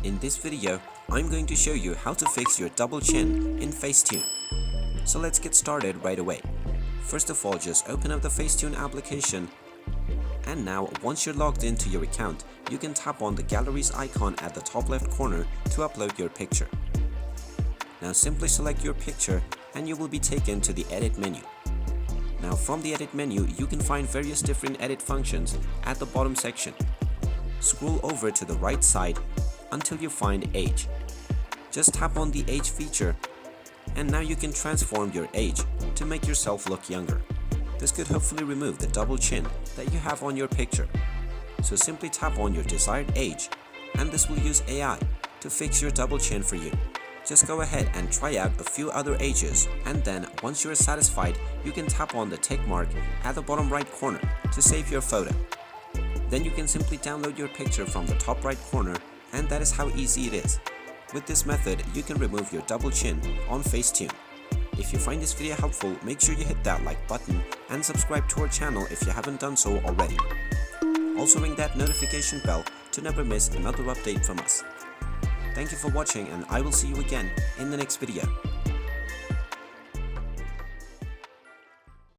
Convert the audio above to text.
In this video, I'm going to show you how to fix your double chin in Facetune. So let's get started right away. First of all, just open up the Facetune application, and now once you're logged into your account, you can tap on the galleries icon at the top left corner to upload your picture. Now simply select your picture and you will be taken to the edit menu. Now from the edit menu, you can find various different edit functions at the bottom section. Scroll over to the right side until you find age. Just tap on the age feature and now you can transform your age to make yourself look younger. This could hopefully remove the double chin that you have on your picture. So simply tap on your desired age and this will use AI to fix your double chin for you. Just go ahead and try out a few other ages, and then once you are satisfied, you can tap on the tick mark at the bottom right corner to save your photo. Then you can simply download your picture from the top right corner, and that is how easy it is. With this method, you can remove your double chin on Facetune. If you find this video helpful, make sure you hit that like button and subscribe to our channel if you haven't done so already. Also ring that notification bell to never miss another update from us. Thank you for watching, and I will see you again in the next video.